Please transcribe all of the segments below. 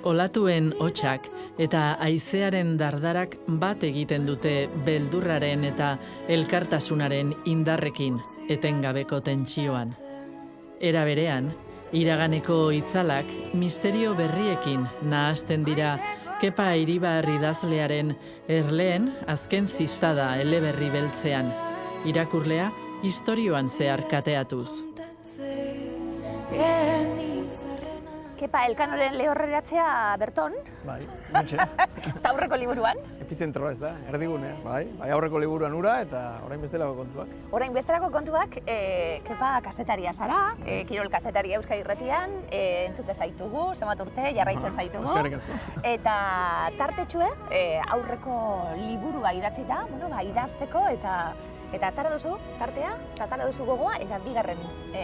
Olatuen hotsak eta haizearen dardarak bat egiten dute beldurraren eta elkartasunaren indarrekin etengabeko tentsioan. Era berean, iraganeko itzalak misterio berriekin nahasten dira Kepa Iribar idazlearen Erleen azken ziztada eleberri beltzean, irakurlea istorioan zehar kateatuz. Kepa, Elkanoren lehorreratzea Berton? Bai, nintxe. Eta aurreko liburuan? Epizentroa ez da, erdigunean, bai aurreko liburuan ura eta orain bestelako kontuak. Orain bestelako kontuak, Kepa kasetaria zara, kirol kasetaria Euskadi Irratian, entzute zaitugu, zenbat urte, jarraitzen zaitugu. Eskerrik asko. Eta tartetxue, aurreko liburua idatzita, idazteko eta atara duzu tartea, eta atara duzu gogoa, eta bigarren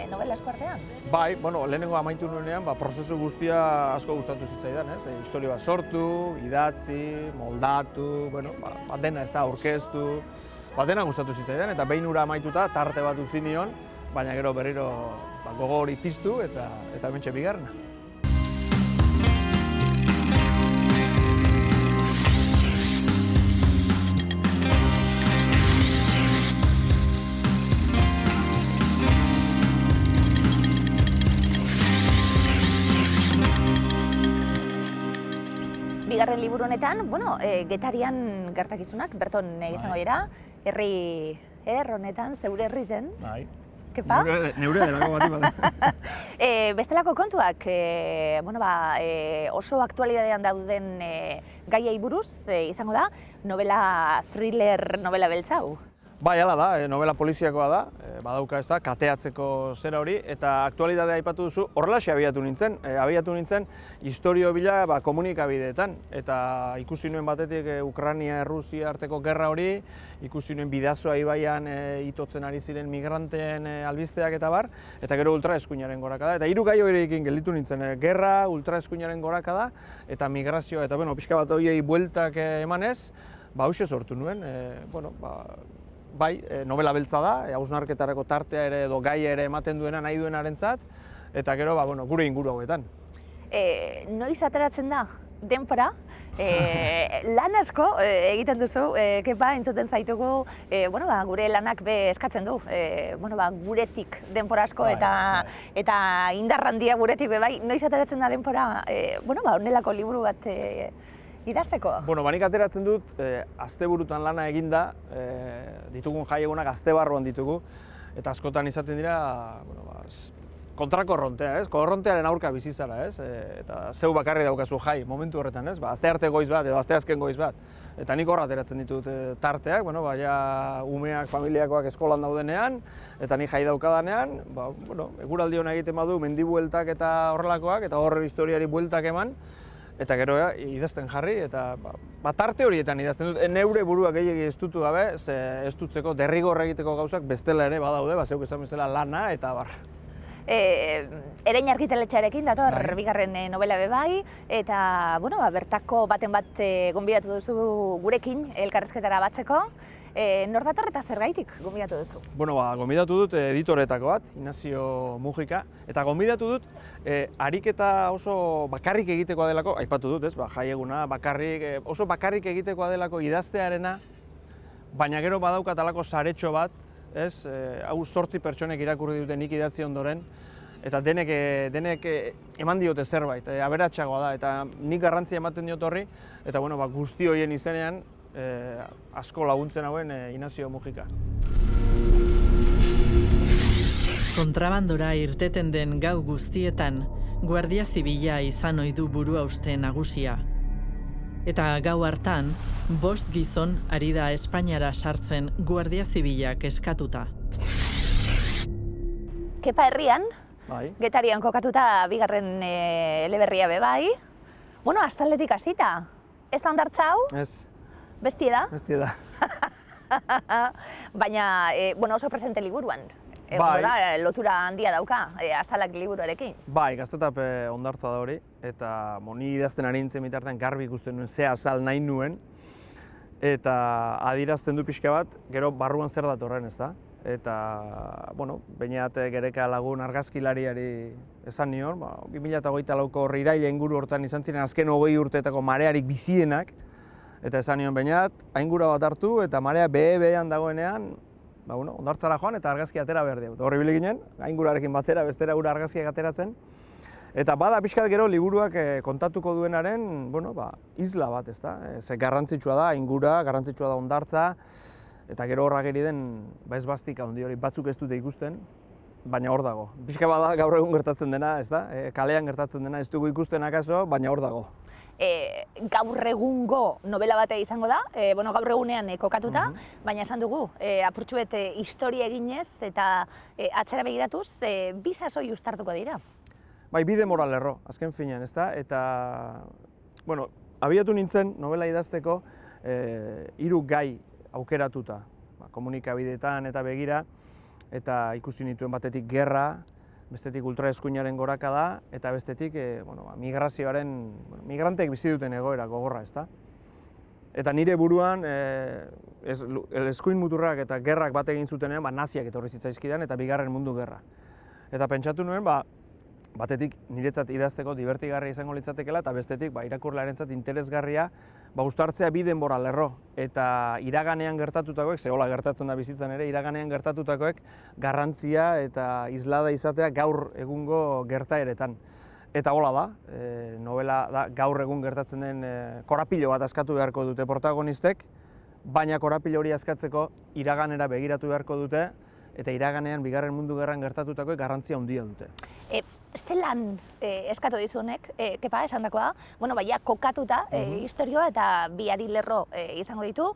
novela asko artean. Bai, lehenengo amaitu nuenean, prozesu guztia asko gustatu zitzaidan, ez? Historia bat sortu, idatzi, moldatu, dena ez da, aurkeztu, dena gustatu zitzaidan, eta behin ura amaituta tarte bat utzi nion, baina gero berriro gogo hori piztu eta mentxe bigarrena. Bigarren liburu honetan, Getarian gertakizunak, Berton izango dira, herri honetan, zeure herri zen. Bai. Kepa? Neure delako bati bada. Bestelako kontuak, oso aktualidadean dauden gaiei buruz izango da, novela thriller, novela beltzau. Bai, hala da, novela poliziakoa da, badauka ez da, kateatzeko zera hori, eta aktualidadea aipatu duzu, horrelaxe abiatu nintzen historio bila komunikabideetan, eta ikusi nuen batetik Ukrania-Errusia arteko gerra hori, ikusi nuen Bidasoa ibaian itotzen ari ziren migranteen albisteak eta bar, eta gero ultraeskuinaren gorakada, eta hiru gai horiekin gelditu nintzen, gerra, ultraeskuinaren gorakada, eta migrazioa, eta pixka bat horiei bueltak emanez, hauxe sortu nuen, bai, novela beltza da, hausnarketarako tartea ere edo gaia ere ematen duena nahi duenarentzat, eta gero gure inguru hauetan. Noiz ateratzen da denbora, lan asko egiten duzu, Kepa, entzuten zaitugu, gure lanak eskatzen du, guretik denbora asko eta indar handia guretik bai, noiz ateratzen da denbora, honelako liburu bat idazteko? Banik ateratzen dut, asteburutan lana eginda, ditugun jai egunak aste barruan ditugu, eta askotan izaten dira kontrako korrontea, ez? Korrontearen aurka bizi zara, ez? Eta zeu bakarri daukazu jai momentu horretan, ez? Aste arte goiz bat edo aste azken goiz bat. Eta nik horra ateratzen ditut tarteak, umeak, familiakoak eskolan daudenean, eta nik jai daukadanean, eguraldi hona egiten badu, mendibueltak eta horrelakoak, eta horre historiari bueltak eman, eta gero idazten jarri, eta tarte horietan idazten dut. Neure burua gehiegi estutu gabe, estutzeko, derrigorra egiteko gauzak bestela ere badaude, zeuk esan bezala lana eta bar. Erein argitaletxearekin dator bigarren novela bai, eta bertako baten bat gonbidatu duzu gurekin elkarrizketara batzeko. Nor dator eta zergaitik gonbidatu duzu? Gonbidatu dut editoretako bat, Ignacio Mujika, eta gonbidatu dut ariketa oso bakarrik egitekoa delako, aipatu dut, jai eguna, oso bakarrik egitekoa delako idaztearena, baina gero badaukat alako saretxo bat, hau 8 pertsonek irakurri dute nik idatzi ondoren, eta denek eman diote zerbait, aberatsagoa da, eta nik garrantzia ematen diot horri, eta guzti horien izenean asko laguntzen hauen Ignacio Mujika. Kontrabandora irteten den gau guztietan, Guardia Zibila izan ohi du buruhauste nagusia. Eta gau hartan, 5 gizon ari da Espainiara sartzen Guardia Zibilak eskatuta. Kepa herrian, Bai. Getarian kokatuta bigarren eleberria bai. Astaldetik hasita. Ez da hondartza hau? Ez. Bestie da? Bestie da. Baina, oso presente liburuan. Lotura handia dauka, azalak liburuarekin. Bai, Gaztetape hondartza da hori, eta ni idazten ari nintzen bitartean garbi ikusten nuen ze azal nahi nuen, eta adierazten du pixka bat, gero barruan zer datorren, ez da? eta, bueno, Beñat Gereka lagun argazkilariari esan nion, 2024ko iraila inguru hortan izan ziren azken 20 urteetako marearik bizienak, eta esan nion Beñat, aingura bat hartu eta marea behe-behean dagoenean, hondartzara joan eta argazki atera behar dut. Horri bile ginen, aingurarekin batera, bestera ura argazkiak ateratzen. Eta bada pixkat gero liburuak kontatuko duenaren, isla bat, ezta? Ze garrantzitsua da, aingura, garrantzitsua da hondartza, eta gero horra geri den, ez bastika handi hori batzuk ez dute ikusten, baina hor dago. Pixka bada gaur egun gertatzen dena, ezta? Kalean gertatzen dena ez dugu ikusten akaso, baina hor dago. Gaur egungo novela batea izango da, gaur egunean kokatuta, baina esan dugu, apurtxuet historia eginez eta atzera begiratuz, bi sasoi uztartuko dira. Bai, bide moral erro, azken finean, ezta? Eta, abiatu nintzen novela idazteko 3 gai aukeratuta, komunikabideetan eta begira, eta ikusi nituen batetik gerra, bestetik ultraeskuinaren gorakada, eta bestetik migranteek bizi duten egoera gogorra, ezta? Eta nire buruan, eskuin muturrak eta gerrak bat egin zutenean, naziak etorri zitzaizkidan eta Bigarren Mundu Gerra. Eta pentsatu nuen, batetik niretzat idazteko divertigarria izango litzatekeela, eta bestetik irakurlearentzat interesgarria uztartzea bi denbora lerro. Eta iraganean gertatutakoek, zehola gertatzen da bizitzan ere, iraganean gertatutakoek garrantzia eta islada izatea gaur egungo gertaeretan. Eta hola da, novela da gaur egun gertatzen den korapilo bat askatu beharko dute protagonistek, baina korapilo hori askatzeko iraganera begiratu beharko dute, eta iraganean Bigarren Mundu Gerran gertatutakoek garrantzia handia dute. Zelan eskatu dizu honek, Kepa, esandakoa, kokatuta historioa eta biari lerro izango ditu,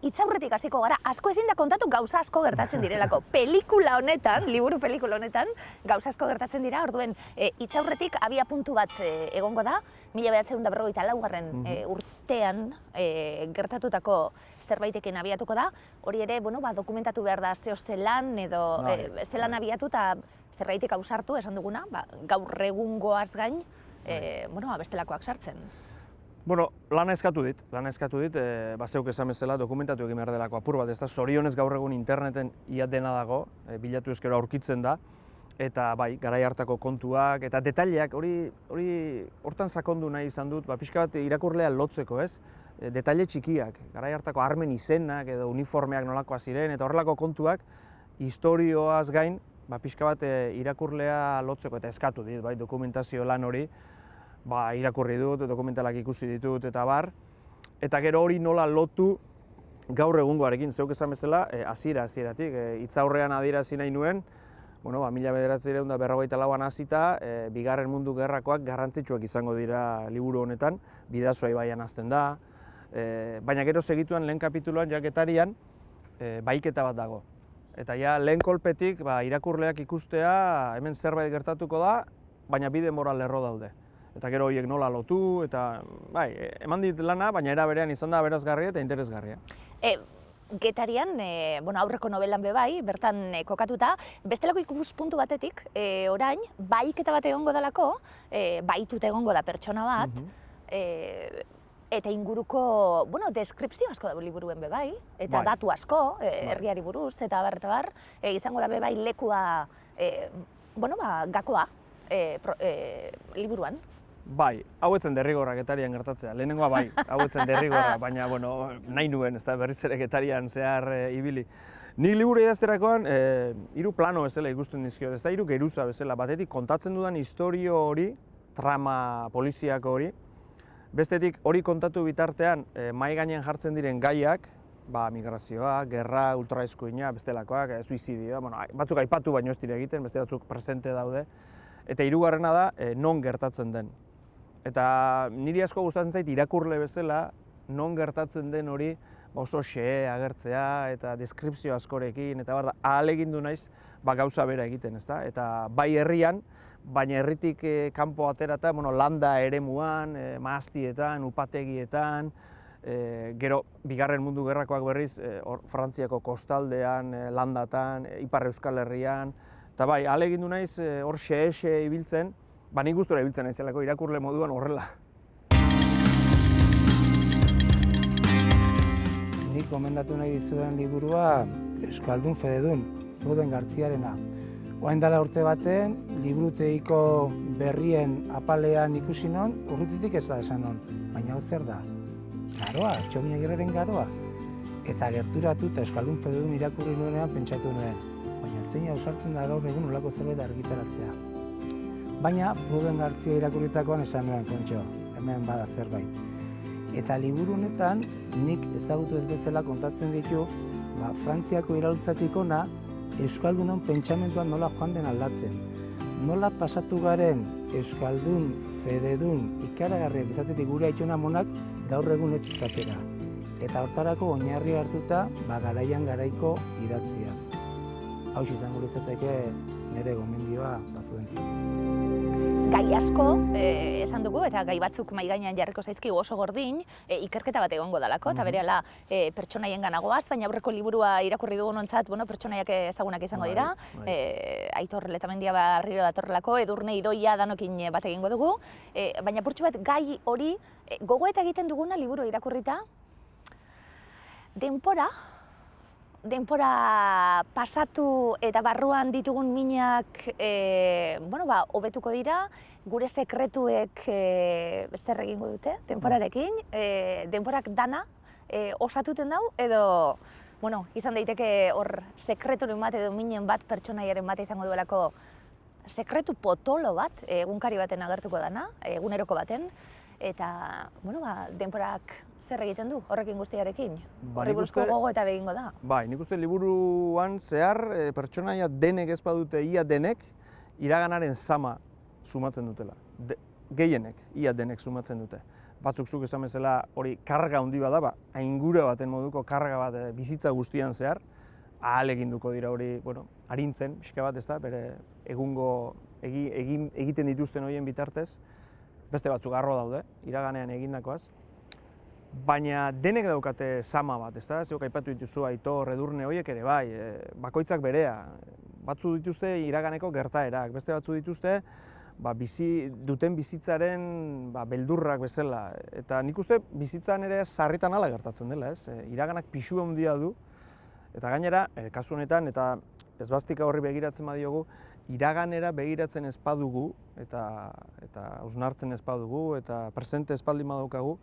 hitzaurretik hasiko gara, asko ezin da kontatu gauza asko gertatzen direlako. Pelikula honetan, liburu pelikula honetan, gauza asko gertatzen dira, orduen hitzaurretik abia puntu bat egongo da, 1954. Urtean gertatutako zerbaitekin abiatuko da, hori ere, dokumentatu behar da zeo zelan edo zelan abiatu eta zerbaitik ausartu esan duguna, gaur egungoaz gain, bestelakoak sartzen. Lana eskatu dit, zeuk esan bezala dokumentatu egin behar delako apur bat, ez da, zorionez gaur egun interneten ia dena dago, bilatu ezkero aurkitzen da, eta garai hartako kontuak, eta detaileak, hori hortan sakondu nahi izan dut, pixka bat irakurlea lotzeko, ez? Detaile txikiak, garai hartako armen izenak edo uniformeak nolakoa ziren, eta horrelako kontuak, historioaz gain, pixka bat irakurlea lotzeko eta eskatu dit, dokumentazio lan hori, irakurri dut, dokumentalak ikusi ditut eta bar, eta gero hori nola lotu gaur egungoarekin, zeuk esan bezala, hasieratik, hitzaurrean adierazi nahi nuen, 1954an hasita, Bigarren Mundu Gerrakoak garrantzitsuak izango dira liburu honetan, Bidasoa ibaian hasten da, baina gero segituan lehen kapituluan jaketarian bahiketa bat dago. Eta lehen kolpetik irakurleak ikustea hemen zerbait gertatuko da, baina bi denbora lerro daude. Eta gero horiek nola lotu, eta eman dit lana, baina era berean izan da aberasgarria eta interesgarria. Getarian, aurreko novelan bebai, bertan kokatuta, bestelako ikuspuntu batetik, orain, bahiketa bat egongo dalako, bahituta egongo da pertsona bat, eta inguruko, deskripzio asko da liburuen bebai, eta datu asko, herriari buruz, eta bar, izango da bebai lekua, gakoa liburuan. Hau etzen derrigorra Getarian gertatzea, lehenengoa hau etzen derrigorra, baina nahi nuen, ez da berriz ere Getarian zehar ibili. Ni liburu idazterakoan 3 plano bezala ikusten dizkiot, ez da 3 geruza bezala, batetik kontatzen dudan istorio hori, trama poliziako hori, bestetik hori kontatu bitartean mahai gainean jartzen diren gaiak, migrazioa, gerra, ultraeskuina, bestelakoak, suizidioa, batzuk aipatu baino ez dira egiten, beste batzuk presente daude, eta 3. da non gertatzen den. Eta niri asko gustatzen zait irakurle bezala non gertatzen den hori oso xe agertzea eta deskripzio askorekin, eta ahalegindu naiz gauza bera egiten, ezta? Eta bai herrian, baina herritik kanpo aterata, landa eremuan, mahastietan, upategietan, gero Bigarren Mundu Gerrakoak berriz Frantziako kostaldean, landatan, Ipar Euskal Herrian, eta ahalegindu naiz hor xe ibiltzen, nik gustura ibiltzen naizelako irakurle moduan horrela. Nik gomendatu nahi dizudan liburua Euskaldun Fededun. Ruden Gartziarena. Orain dela urte baten, liburutegiko berrien apalean ikusi non, urrutitik ez da esan non. Baina hau zer da? Garoa, Txomin Agirreren garoa. Eta gerturatu eta Euskaldun Fededun irakurri nuenean pentsatu nuen. Baina zein ausartzen da gaur egun olako zerbait argitaratzea. Baina Ruden Gartzia irakurritakoan esan nuen, Kontxo, hemen bada zerbait. Eta liburu honetan nik ezagutu ez bezala kontatzen ditu Frantziako iraultzatik ona Euskaldunon pentsamenduan nola joan den aldatzen. Nola pasatu garen Euskaldun, Fededun, ikaragarriak izatetik gure aitona monak gaur egun ez izatera. Eta hortarako oinarri hartuta garaian garaiko idatzia. Hau izango litzateke nire gomendioa bazuentzat. Gai asko esan dugu eta gai batzuk mahai gainean jarriko zaizkigu oso gordin, ikerketa bat egongo dalako eta berehala pertsonaien ganagoaz, baina aurreko liburua irakurri dugunontzat, pertsonaiak ezagunak izango dira, Aitor Letamendia berriro datorrelako, Edurne Idoia danokin bat egingo dugu, baina purtsu bat gai hori gogoeta egiten duguna liburu irakurrita, denpora pasatu eta barruan ditugun minak hobetuko dira, gure sekretuek zer egingo dute denporarekin, denporak dana osatuten dau, edo izan daiteke hor sekreturen bat edo minen bat pertsonaiaren bat izango duelako sekretu potolo bat, egunkari baten agertuko dana, eguneroko baten, eta denporak zer egiten du horrekin guztiarekin? Horri buruzko gogo eta begingo da. Bai, nik uste liburuan zehar pertsonaia denek ez badute, ia denek, iraganaren zama sumatzen dutela. Gehienek, ia denek sumatzen dute. Batzuk zuk esan bezala hori karga handi bat da, aingura baten moduko karga bat bizitza guztian zehar, ahaleginduko dira hori, arintzen, pixka bat ez da, bere egungo egiten dituzten horien bitartez, beste batzuk arro daude, iraganean egindakoaz. Baina denek daukate zama bat, ez da? Zeok aipatu dituzu Aitor, Edurne horiek ere bai, bakoitzak berea. Batzu dituzte iraganeko gertaerak, beste batzu dituzte duten bizitzaren beldurrak bezala. Eta nik uste bizitzan ere sarritan hala gertatzen dela, ez? Iraganak pisu handia du, eta gainera, kasu honetan, eta ezbaztika horri begiratzen badiogu, iraganera begiratzen ez badugu, eta hausnartzen ez badugu, eta presente ez baldin badaukagu,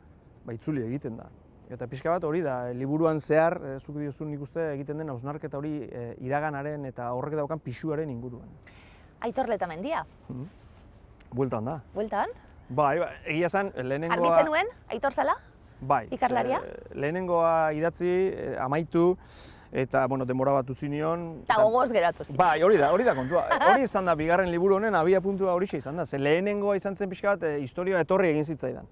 itzuli egiten da. Eta pixka bat hori da, liburuan zehar, zuk diozun nik uste egiten den hausnarketa hori iraganaren eta horrek daukan pisuaren inguruan. Aitor Letamendia. Bueltan da. Bueltan? Bai, egia zen, lehenengoa... Argi zenuen, Aitor zala? Bai. Ikarlaria? Lehenengoa idatzi, amaitu, eta, denbora bat utzi nion... Eta gogoz geratu ziren. Bai, hori da kontua. Hori izan da, bigarren liburu honen abia puntua horixe izan da. Ze lehenengoa izan zen pixka bat, historia etorri egin zitzaidan.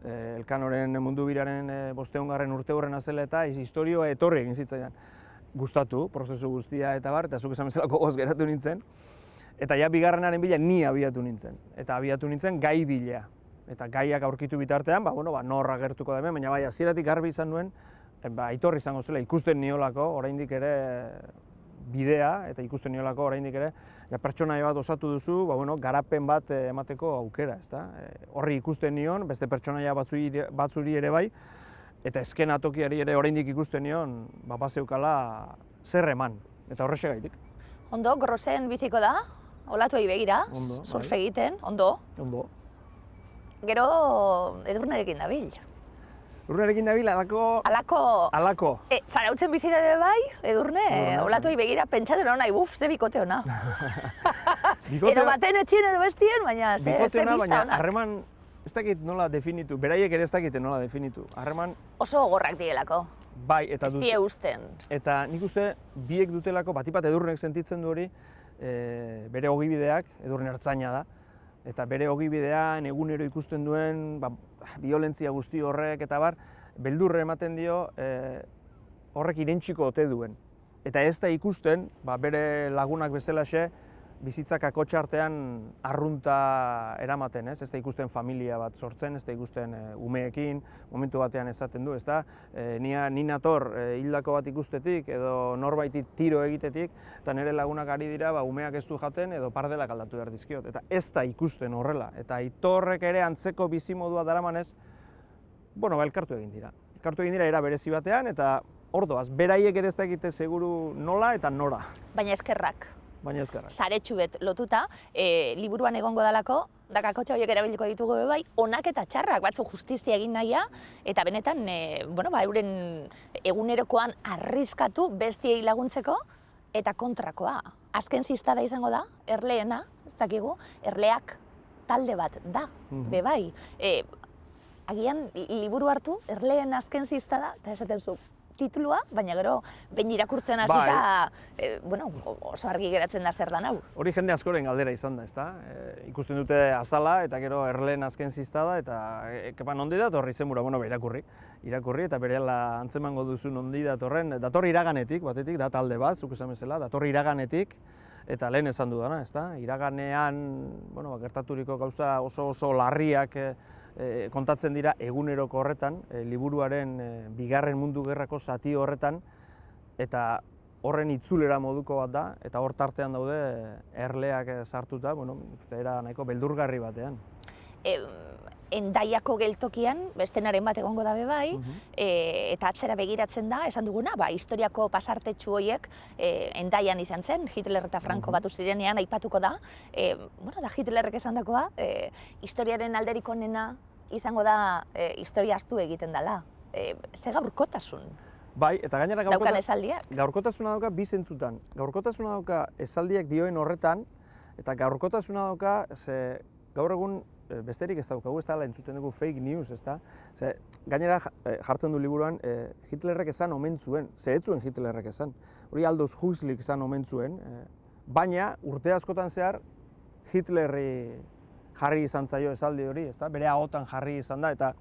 Elkanoren mundu biraren 500. urteurrena zela eta historioa etorri egin zitzaidan. Gustatu, prozesu guztia eta bar, eta zuk esan bezala gogoz geratu nintzen. Eta ja bigarrenaren bila ni abiatu nintzen. Eta abiatu nintzen gai bila. Eta gaiak aurkitu bitartean, nor agertuko da hemen, baina bai, hasieratik garbi izan nuen, Aitor izango zela ikusten niolako, oraindik ere bidea, eta ikusten niolako oraindik ere, pertsonaia bat osatu duzu, garapen bat emateko aukera, ezta? Horri ikusten nion, beste pertsonaia batzuri ere bai, eta eskenatokiari ere oraindik ikusten nion, bazeukala zer eman, eta horrexegaitik. Ondo, Grosen biziko da, olatuei begira, surf egiten, ondo. Ondo. Gero Edurnerekin dabil. Edurnerekin dabil, alako. Zarautzen bizi dabe bai, Edurne, olatuei begira, pentsatzen hona, ze bikote hona. Edo baten etxien edo bestien, baina ze bista honak. Baina harreman, ez dakit nola definitu, beraiek ere ez dakite nola definitu. Harreman... Oso gogorrak dielako. Bai, eta dut... Ez die usten. Eta nik uste, biek dutelako, batipat Edurnek sentitzen du hori, bere ogibideak, Edurne ertzaina da, eta bere ogibidean egunero ikusten duen biolentzia guzti horrek eta bar, beldurre ematen dio horrek irentsiko ote duen. Eta ez da ikusten, bere lagunak bezalaxe, bizitzak akotxartean arrunta eramaten, ez da ikusten familia bat sortzen, ez da ikusten umeekin, momentu batean esaten du, ez da, ni nator hildako bat ikustetik edo norbaitit tiro egitetik, eta nire lagunak ari dira umeak ez du jaten edo pardelak aldatu behar dizkiot. Eta ez da ikusten horrela, eta Aitorrek ere antzeko bizimodua daramanez, elkartu egin dira. Elkartu egin dira era berezi batean, eta ordoaz, beraiek ere ez dakite seguru nola eta nora, Baina eskerrak, baina ezkerrak. saretsu bet lotuta, liburuan egongo dalako, da kakotxa horiek erabiliko ditugu be bai, onak eta txarrak, batzuk justizia egin nahia, eta benetan, euren egunerokoan arriskatu bestiei laguntzeko, eta kontrakoa. Azken ziztada izango da, erleena, ez dakigu, erleak talde bat da, be bai. Agian, liburu hartu, erleen azken ziztada, eta esaten zu, titulua, baina gero, behin irakurtzen hasita, oso argi geratzen da zer dan hau. Hori jende askoren galdera izan da, ezta? Ikusten dute azala, eta gero erleen azken ziztada, eta nondi datorri zenbura, irakurri, eta berehala antzemango duzu nondi datorren, datorri iraganetik, batetik, da talde bat, zuk esan bezala, datorri iraganetik, eta lehen esan dudana, ezta? Iraganean, gertaturiko gauza oso larriak kontatzen dira eguneroko horretan, liburuaren bigarren mundu gerrako zati horretan, eta horren itzulera moduko bat da, eta hor tartean daude erleak sartuta, era nahiko beldurgarri batean. Endaiako geltokian, bestenaren bat egongo dabe bai, eta atzera begiratzen da, esan duguna, historiako pasartetxu horiek Endaian izan zen, Hitler eta Franco batu zirenean aipatuko da. Da Hitlerrek esandakoa, historiaren alderik onena izango da historia ahaztu egiten dela. Ze gaurkotasun Bai, eta gainera daukan esaldiak. Gaurkotasuna dauka bi zentzutan. Gaurkotasuna dauka esaldiak dioen horretan, eta gaurkotasuna dauka, gaur egun besterik ez daukagu, ez da, entzuten dugu fake news, ez da? Gainera jartzen du liburuan, Hitlerrek esan omen zuen, ez zuen Hitlerrek esan. Hori Aldous Huxleyk esan omen zuen, baina urte askotan zehar Hitlerri jarri izan zaio esaldi hori, ez da? Bere ahotan jarri izan da, eta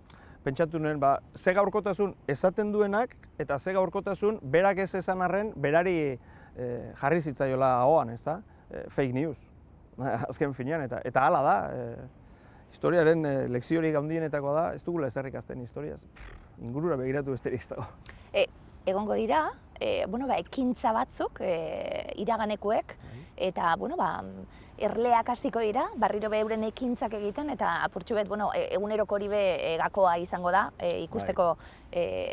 pentsatu nuen, ze gaurkotasun esaten duenak, eta ze gaurkotasun berak ez esan arren, berari jarri zitzaiola ahoan, ez da? Fake news, azken finean, eta hala da. Historiaren lekziorik handienetakoa da, ez dugula ezer ikasten historiaz. Ingurura begiratu besterik ez dago. Egongo dira, ekintza batzuk, iraganekuek, eta, erleak hasiko dira, barriro be euren ekintzak egiten, eta apurtxu bet, eguneroko hori be gakoa izango da, ikusteko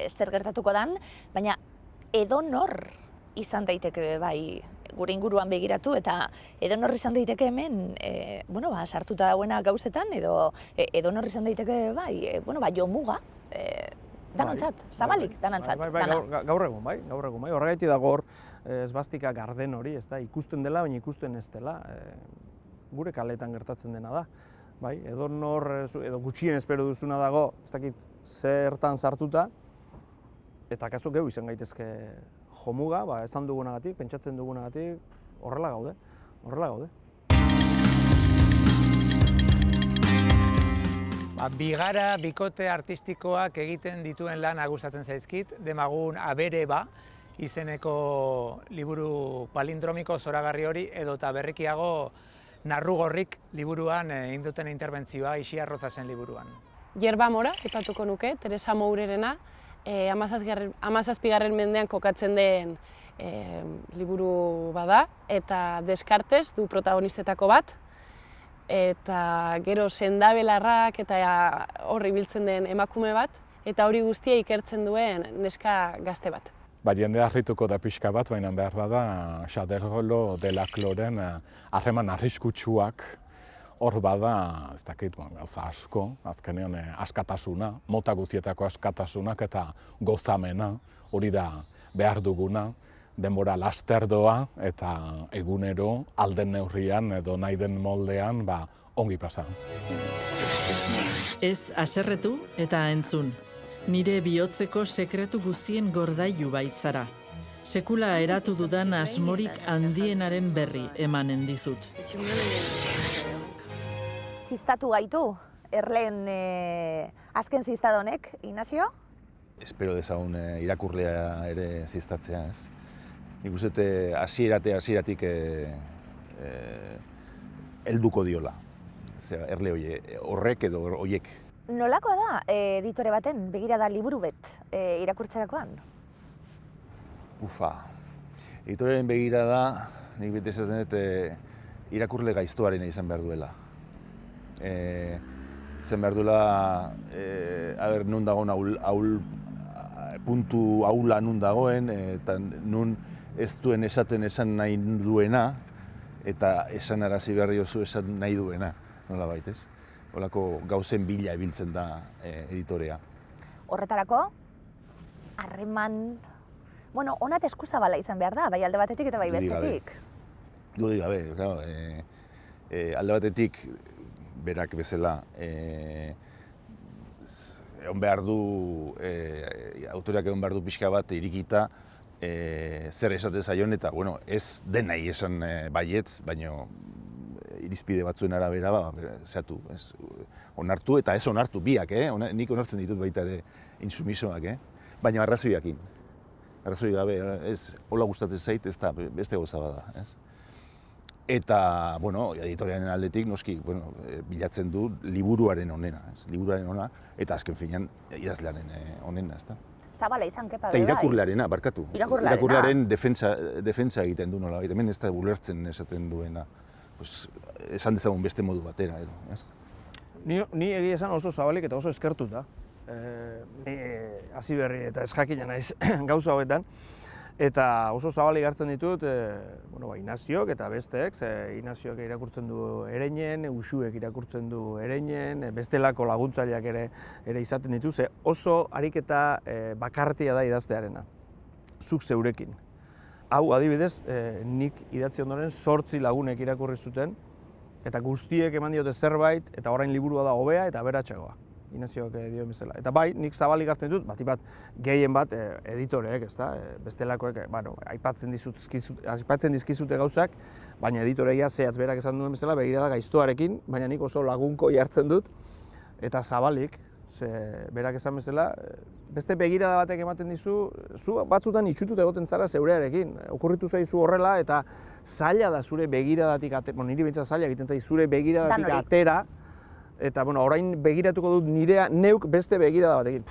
zer gertatuko dan, baina edonor izan daiteke bai, gure inguruan begiratu, eta edonor izan daiteke hemen, sartuta dauena gauzetan, edo edonor izan daiteke bai, jomuga, danontzat, zabalik, danontzat. Gaur egun bai, horregaiti dago hor esbastika garden hori, ez da, ikusten dela, baina ikusten ez dela, gure kaletan gertatzen dena da. Bai, edonor, edo gutxien espero duzuna dago, ez dakit zertan sartuta, eta kasu gehu izan gaitezke jomuga, esan dugunagatik, pentsatzen dugunagatik, horrela gaude. Bigara, bikote artistikoak egiten dituen lana gustatzen zaizkit, demagun abere izeneko liburu palindromiko zoragarri hori, edota berrikiago Narrugorrik liburuan egin duten interbentzioa, Ixia Rozasen liburuan. Yerba Mora, aipatuko nuke, Teresa Mourerena, 17. mendean kokatzen den liburu bada, eta Descartes du protagonistetako bat, eta gero sendabelarrak eta horri biltzen den emakume bat, eta hori guztia ikertzen duen neska gazte bat. Jendea harrituko da pixka bat, baina behar bada Xadergolo de la Cloren harreman arriskutsuak hor bada, ez dakit, gauza asko, azkenean askatasuna, mota guztietako askatasunak eta gozamena, hori da behar duguna, denbora laster doa eta egunero alden neurrian edo nahi den moldean ongi pasa. Ez haserretu eta entzun. Nire bihotzeko sekretu guztien gordailu baitzara. Sekula eratu dudan asmorik handienaren berri emanen dizut. Ziztatu gaitu, erleen azken ziztadonek, Ignacio? Espero dezagun irakurlea ere ziztatzea, ez? Nik uste dute hasieratik helduko diola, erle horrek edo horiek. Nolakoa da editore baten begirada liburu bet irakurtzerakoan? Editorearen begirada, nik beti esaten dut irakurle gaiztoarena izan behar duela. Izan behar duela, nun dagoen puntu ahula nun dagoen, eta nun ez duen esaten esan nahi duena, eta esan arazi behar diozu esan nahi duena, nolabait, ez? Holako gauzen bila ibiltzen da editorea. Horretarako, harreman, bueno, onat eskuzabala izan behar da, bai alde batetik eta bai bestetik. Dudik gabe, claro, alde batetik, berak bezala, egon behar du, autoreak egon behar du pixka bat irikita, zer esaten zaion eta, bueno, ez denai esan baietz, baina irizpide batzuen arabera, zehatu, onartu eta ez onartu biak, nik onartzen ditut baita ere insumisoak, baina arrazoiakin. Arrazoi gabe, ez, hola gustatzen zait, ez da beste gauza bada, ez? Eta, bueno, editorearen aldetik, noski, bueno, bilatzen du liburuaren onena, ez? Liburuaren ona, eta azken finean idazlearen onena, ez da? Zabala izan, kepa, eta irakurlearena, barkatu. Irakurlearen defentsa egiten du nola, hemen ez da ulertzen esaten duena. Pues, esan dezagun beste modu batera, edo, ez? Ni egia esan oso zabalik eta oso eskertuta. Ni Hasiberri eta ez jakina naiz gauza hauetan. Eta oso zabalik hartzen ditut, Inaziok eta besteek, Inaziok irakurtzen du Ereinen, Uxuek irakurtzen du Ereinen, bestelako laguntzaileak ere izaten ditu, ze oso ariketa bakartia da idaztearena, zuk zeurekin. Hau adibidez, nik idatzi ondoren 8 lagunek irakurri zuten, eta guztiek eman diote zerbait, eta orain liburua da hobea eta aberatsagoa. Inaziok dio bezala. Eta bai, nik zabalik hartzen ditut, bat gehien bat editoreek, ezta? Bestelakoek, aipatzen dizkizute gauzak, baina editoreia zehatz berak esan duen bezala, begirada gaiztoarekin, baina nik oso lagunko jartzen dut, eta zabalik, ze berak esan bezala, beste begirada batek ematen dizu, zu batzutan itxutut egoten zara zeurearekin, okurritu zaizu horrela, eta zaila da zure begiradatik, niri bintzat zaila egiten zaiz zure begiradatik atera, eta orain begiratuko dut neuk beste begirada batekin,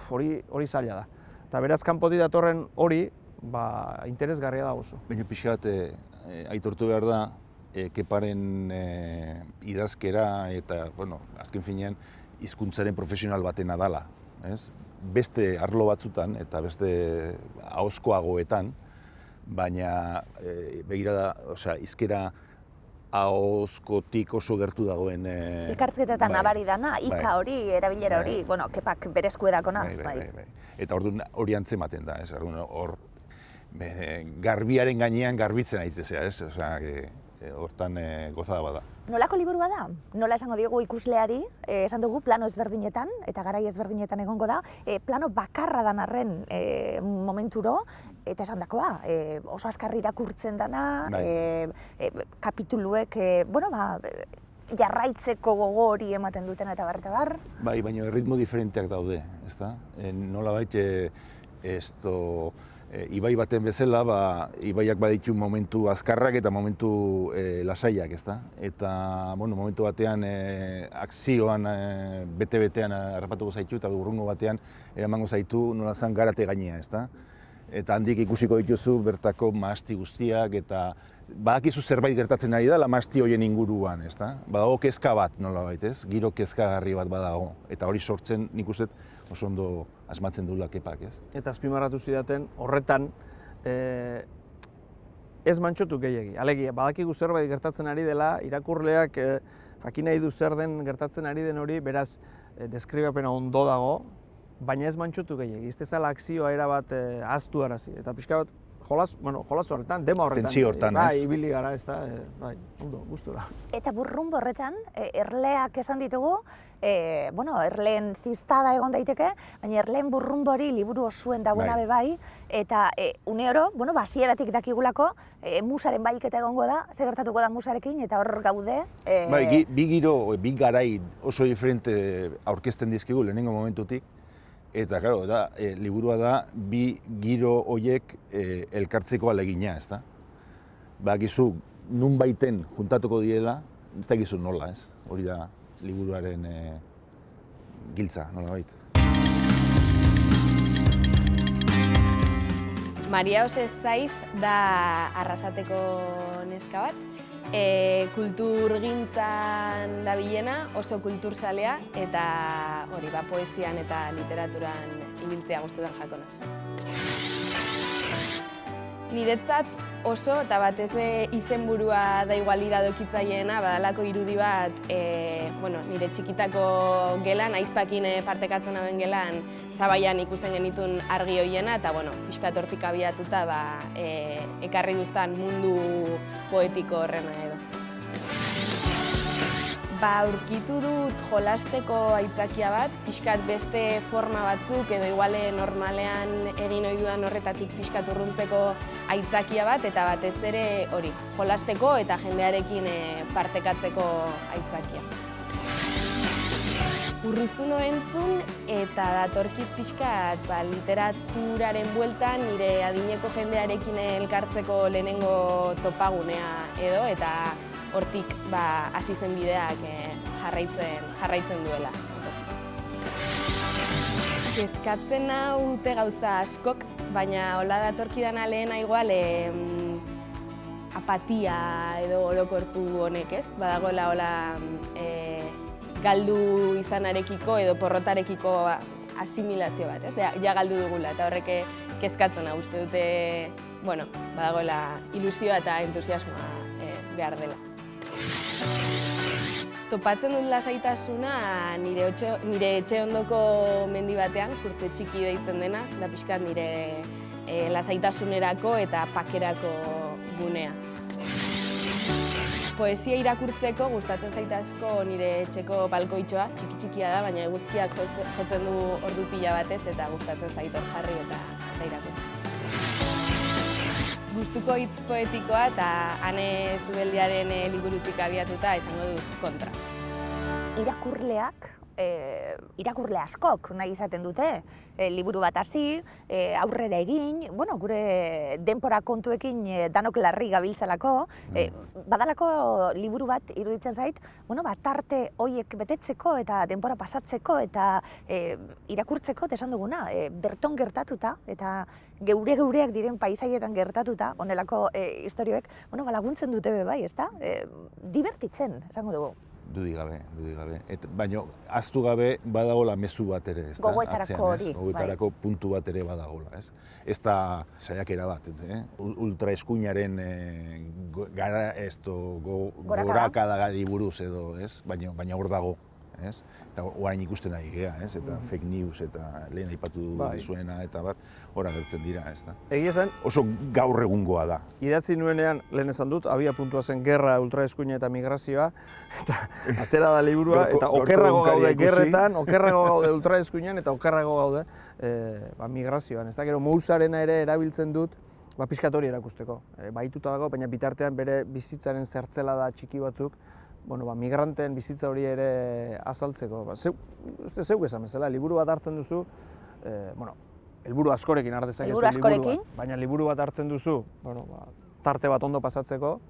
hori zaila da. Eta beraz kanpotik datorren hori, interesgarria da oso. Baina pixka bat aitortu behar da, Keparen idazkera eta, azken finean, hizkuntzaren profesional batena dala, ez? Beste arlo batzutan eta beste ahozkoagoetan, baina begirada, hizkera ahozkotik oso gertu dagoen... Elkarrizketetan nabari dana, ika hori, erabilera hori, Kepak berezko edakona. Eta hori antzematen da, ez? Hor garbiaren gainean garbitzen aitzezea, ez? Hortan gozada bada. Nolako liburua da? Nola esango diogu ikusleari, esan dugu plano ezberdinetan, eta garai ezberdinetan egongo da, plano bakarra dan arren momenturo, eta esan dakoa, oso azkar irakurtzen dana, kapituluek, jarraitzeko gogo hori ematen duten eta bar. Bai, baina erritmo diferenteak daude, ezta? Nolabait, ibai baten bezala, ibaiak baditu momentu azkarrak eta momentu lasaiak, ezta? Eta, momentu batean akzioan bete-betean harrapatuko zaitu eta urrungo batean eramango zaitu nola zan garate gainea, ezta? Eta handik ikusiko dituzu bertako mahasti guztiak eta badakizu zerbait gertatzen ari da mahasti horien inguruan, ezta? Badago kezka bat, nolabait, ez? Giro kezkagarri bat badago eta hori sortzen nik uste oso ondo asmatzen duela Kepak, ez? Eta azpimarratu zidaten horretan ez mantxotu gehiegi. Alegia, badakigu zerbait gertatzen ari dela, irakurleak jakin nahi du zer den gertatzen ari den hori, beraz deskribapena ondo dago, baina ez mantxotu gehiegi. Ez dezala akzioa erabat ahaztu arazi. Eta pixka bat, jolas horretan, dema horretan. Tensio hortan, ez? Bai, ibili gara, ez da, ondo, gustura. Eta burrunbo horretan, erleak esan ditugu, erleen ziztada egon daiteke, baina erleen burrunbo hori liburu osuen dagoena bai, eta une oro, hasieratik dakigulako, musaren baiketa egongo da, ze gertatuko da musarekin, eta hor gaude. Bai, bi garai oso diferente aurkezten dizkigu lehenengo momentutik, eta, claro, liburua da, bi giro horiek elkartzeko alegina, ezta? Bakizu, nun baiten juntatuko diela, ez dakizu nola, ez? Hori da liburuaren giltza, nola bait. Maria Jose Saiz da Arrasateko neska bat, Kulturgintzan dabilena, oso kulturzalea, eta hori, poesian eta literaturan ibiltzea gustutan jakona. Niretzat oso, eta batez be izenburua da igual iradokitzaileena, badalako irudi bat, nire txikitako gelan, aizpakin partekatzen hauen gelan, Zabaian ikusten genitun argi hoiena, eta pixkat hortik abiatuta ekarri duztan mundu poetiko horrena edo. Aurkitu dut jolasteko aitzakia bat, pixkat beste forma batzuk edo iguale normalean egin ohi dudan horretatik pixkat urruntzeko aitzakia bat, eta batez ere hori, jolasteko eta jendearekin partekatzeko aitzakia. Urruzuno entzun eta datorkit pixkat literaturaren bueltan nire adineko jendearekin elkartzeko lehenengo topagunea edo, eta hortik hasi zen bideak jarraitzen duela. Kezkatzen naute gauza askok, baina hola datorkidana lehena igual apatia edo orokortu honek, ez? Badagoela hola galdu izanarekiko edo porrotarekiko asimilazio bat, ez? Ja galdu dugula, eta horrek kezkatzen nau, uste dute, badagoela ilusioa eta entusiasmoa behar dela. Topatzen dut lasaitasuna nire etxe ondoko mendi batean, Kurte Txiki deitzen dena, da pixkat nire lasaitasunerako eta pakerako gunea. Poesia irakurtzeko gustatzen zait asko nire etxeko balkoitxoa, txiki-txikia da, baina eguzkiak jotzen du ordu pila batez eta gustatzen zait hor jarri eta irakurtzen. Gustuko hitz poetikoa eta Ane Zubeldiaren liburutik abiatuta esango dut kontra. Irakurle askok nahi izaten dute, liburu bat hasi, aurrera egin, gure denpora kontuekin danok larri gabiltzalako, badalako liburu bat iruditzen zait, tarte horiek betetzeko eta denpora pasatzeko eta irakurtzeko, esan duguna, berton gertatuta eta geureak diren paisaietan gertatuta, honelako istorioek, laguntzen dute bai, ezta? Divertitzen, esango dugu. Dudik gabe. Baina, ahaztu gabe badagola mezu bat ere, ez da? Gogoetarako hori. Gogoetarako puntu bat ere badagola, ez? Ez da saiakera bat, ultraeskuinaren gorakadagari buruz edo, ez? Baina hor dago, ez? Eta orain ikusten ari gea, ez? Eta fake news eta lehen aipatu zuena eta bat, hor agertzen dira, ez da? Egia zen, oso gaur egungoa da. Idatzi nuenean, lehen esan dut, abia puntua zen gerra, ultraeskuina eta migrazioa, eta atera da liburua, eta okerrago gaude gerretan, okerrago gaude ultraeskuinan, eta okerrago gaude migrazioan. Ez da, gero Mousarena ere erabiltzen dut, pixkat hori erakusteko. Bahituta dago, baina bitartean bere bizitzaren zertzela da txiki batzuk, migranteen bizitza hori ere azaltzeko. Zeuk esan bezala, liburu bat hartzen duzu, helburu askorekin har dezakezu liburu bat, baina liburu bat hartzen duzu, tarte bat ondo pasatzeko,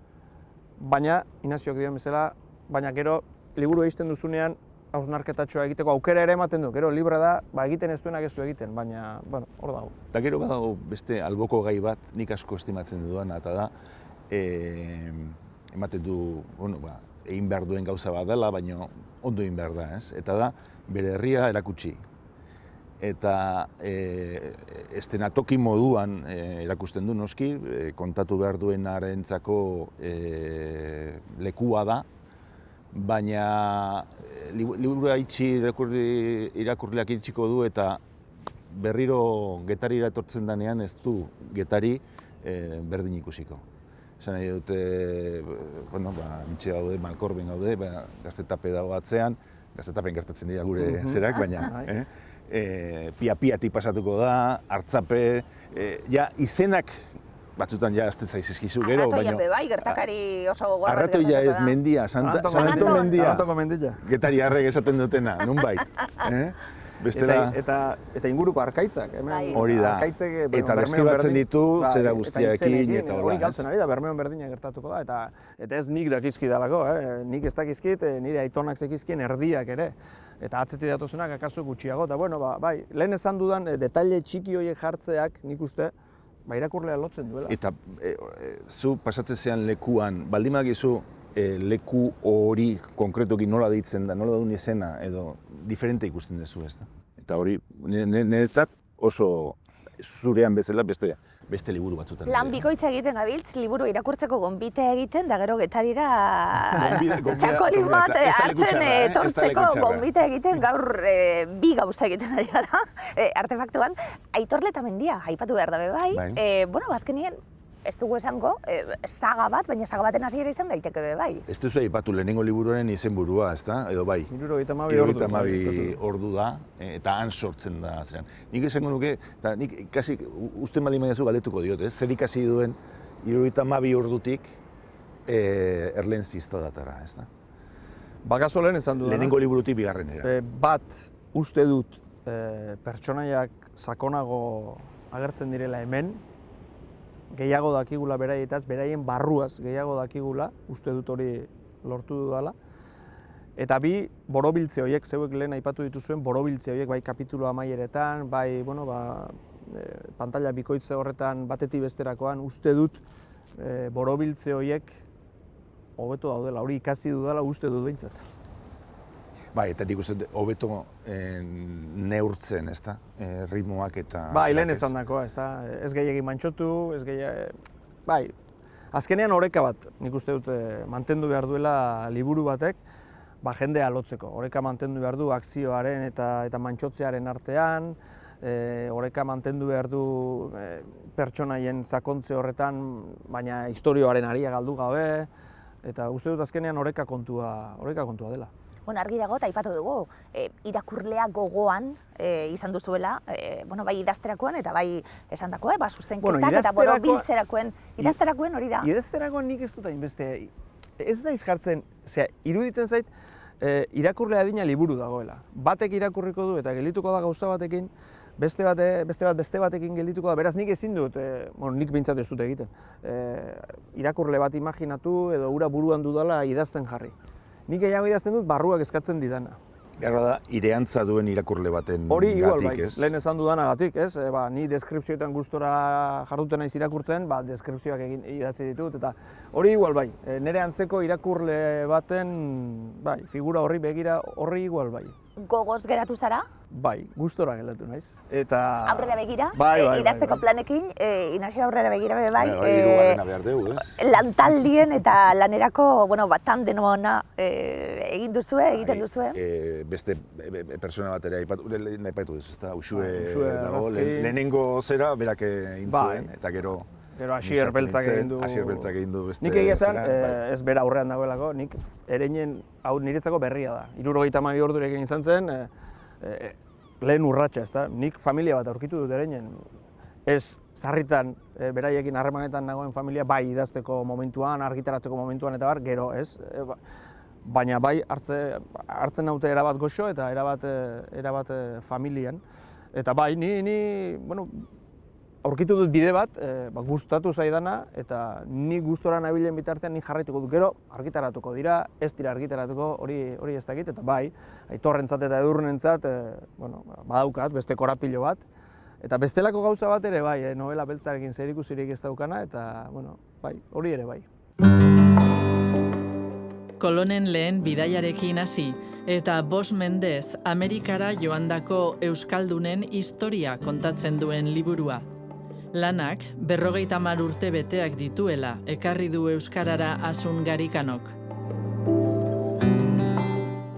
baina, Inaziok dioen bezala, baina gero, liburu egiten duzunean, hausnarketatxoa egiteko aukera ere ematen du, gero libre da, egiten ez duenak ez du egiten, baina, hor dago. Eta gero badago beste alboko gai bat, nik asko estimatzen duena, eta da, ematen du, egin behar duen gauza bat dela, baina ondo egin behar da, ez? Eta da, bere herria erakutsi. Eta eszenatoki moduan erakusten du noski, kontatu behar duenarentzako lekua da, baina liburua itxi irakurleak itxiko du eta berriro Getarira etortzen denean ez du Getari berdin ikusiko. Esan nahi dute, Mitxe gaude, Malkorben gaude, Gaztetape dago atzean, Gaztetapen gertatzen dira gure zerak, baina pia-piatik pasatuko da, Artzape, izenak batzutan ez zaizkizu gero, baina... Arratoia bai, gertakari oso gogorra. Arratoia ez mendia, Santo mendia. Santoko mendia. Getari harrek esaten dutena, nonbait. Eta inguruko arkaitzak, hori da, eta deskribatzen ditu zera guztiarekin eta hori galtzen ari da, Bermeon berdina gertatuko da, eta ez nik dakizkidalako, nik ez dakizkit, nire aitonak zekizkien erdiak ere, eta atzetik datozenak akaso gutxiago, eta lehen esan dudan detaile txiki horiek jartzeak nik uste, irakurlea lotzen duela. Eta zu pasatzen zean lekuan, baldin badakizu leku hori konkretoki nola deitzen da, nola duen izena, edo diferente ikusten duzu, ez da? Eta hori, niretzat oso zurean bezala beste liburu batzutan. Lan bikoitza egiten gabiltz, liburu irakurtzeko gonbite egiten, da gero Getarira txakolin bat hartzen etortzeko gonbite egiten, gaur bi gauza egiten ari gara, artefaktuan. Aitor Letamendia, aipatu behar dabe bai. Bueno, azkenien, ez dugu esango, saga bat, baina saga baten hasiera izan daiteke be bai. Ez duzu aipatu lehenengo liburuaren izenburua, ezta? Edo bai? 72 ordu da, eta han sortzen da zeran. Nik esango nuke, eta nik ikasi, usten baldin badiazu galdetuko diot, ez? Zer ikasi duen 72 ordutik Erleen Ziztadatara, ezta? Bakaso lehen esan dudana. Lehenengo liburutik bigarrenera. Bat, uste dut, pertsonaiak sakonago agertzen direla hemen, gehiago dakigula beraietaz, beraien barruaz gehiago dakigula, uste dut hori lortu dudala. Eta bi, borobiltze horiek, zeuek lehen aipatu dituzuen, borobiltze horiek bai kapitulu amaieretan, bai, bueno, pantalla bikoitze horretan batetik besterakoan, uste dut borobiltze horiek hobeto daudela, hori ikasi dudala uste dut behintzat. Bai, eta nik uste hobeto neurtzen, ezta? Ritmoak eta... Bai, lehen esan dakoa, ezta? Ez gehiagin mantxotu, ez gehiagin... Bai, azkenean oreka bat, nik uste dut mantendu behar duela liburu batek, jendea lotzeko. Oreka mantendu behar du akzioaren eta mantxotzearen artean, oreka mantendu behar du pertsonaien sakontze horretan, baina historioaren aria galdu gabe, eta uste dut azkenean oreka kontua dela. Bueno, argi dago, eta aipatu dugu, irakurlea gogoan izan duzuela, bueno, bai idazterakoan eta bai esandakoa, zuzenketak eta borobiltzerakoen. Idazterakoen hori da? Idazterakoan nik ez dut hainbeste, ez naiz jartzen, iruditzen zait, irakurle adina liburu dagoela. Batek irakurriko du eta geldituko da gauza batekin, beste batekin geldituko da, beraz nik ezin dut, nik behintzat ez dut egiten, irakurle bat imaginatu edo hura buruan dudala idazten jarri. Nik gehiago idazten dut barruak eskatzen didana. Behar da, ireantza duen irakurle baten hori igual, gatik, bai, ez? lehen esan dudanagatik, ez? Ni deskripzioetan gustora jarduten naiz irakurtzen, deskripzioak idatzi ditut, eta hori igual, bai. Nire antzeko irakurle baten, bai, figura horri begira, horri igual, bai. Gogoz geratu zara? Bai, gustora geratu naiz. Eta... Aurrera begira, bai, idazteko planekin, Inaxio aurrera begira bai, hirugarrena behar dugu, ez? Lantaldien eta lanerako, bueno, tanden ona egiten duzue? Beste persona bat ere aipatu duzu, ezta? Uxue dago, lehenengo zera berak egin zuen, eta gero Asier Beltzak egin du beste... Nik egia esan, ez bera aurrean dagoelako, nik Ereinen hau niretzako berria da. 72 ordurekin izan zen, lehen urratsa, ezta? Nik familia bat aurkitu dut Ereinen. Ez sarritan, beraiekin harremanetan nagoen familia, bai idazteko momentuan, argitaratzeko momentuan eta bar, gero, ez? Baina bai hartzen naute erabat goxo eta erabat familian. Eta bai, bueno, aurkitu dut bide bat, gustatu zaidana, eta ni gustora nabilen bitartean ni jarraituko dut. Gero argitaratuko dira, ez dira argitaratuko, hori ez dakit, eta bai, Aitorrentzat eta Edurnentzat, bueno, badaukat, beste korapilo bat. Eta bestelako gauza bat ere bai, novela beltzarekin zerikusirik ez daukana, eta, bueno, bai, hori ere bai. Kolonen lehen bidaiarekin hasi, eta Bost Mendez Amerikara joandako euskaldunen historia kontatzen duen liburua. Lanak 50 urte beteak dituela ekarri du euskarara Asun Garikanok.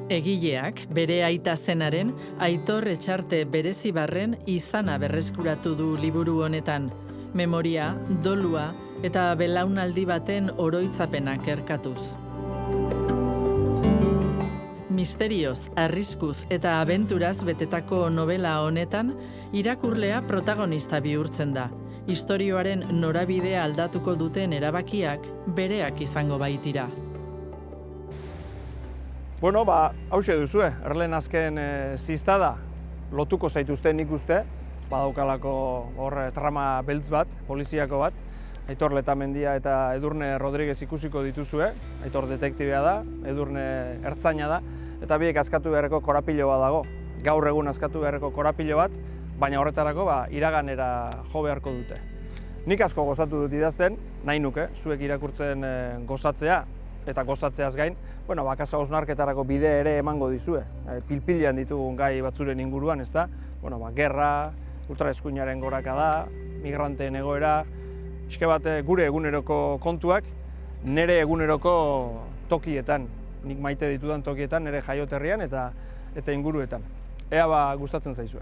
Egileak bere aita zenaren Aitor Etxarte Berezibarren izana berreskuratu du liburu honetan, memoria, dolua eta belaunaldi baten oroitzapenak erkatuz. Misterioz, arriskuz eta abenturaz betetako novela honetan, irakurlea protagonista bihurtzen da. Istorioaren norabidea aldatuko duten erabakiak bereak izango baitira. Bueno, hauxe duzue, Erleen azken ziztada lotuko zaituzten nik uste, badaukalako hor trama beltz bat, poliziako bat, Aitor Letamendia eta Edurne Rodriguez ikusiko dituzue, Aitor detektibea da, Edurne ertzaina da, eta biek askatu beharreko korapilo bat dago. Gaur egun askatu beharreko korapilo bat, baina horretarako iraganera jo beharko dute. Nik asko gozatu dut idazten, nahi nuke, zuek irakurtzen gozatzea, eta gozatzeaz gain, kasu hausnarketarako bide ere emango dizue. Pilpilean ditugun gai batzuren inguruan, ezta? Gerra, ultraeskuinaren gorakada, migranteen egoera, pixka bat gure eguneroko kontuak, nire eguneroko tokietan, nik maite ditudan tokietan, nire jaioterrian eta inguruetan. Ea gustatzen zaizue.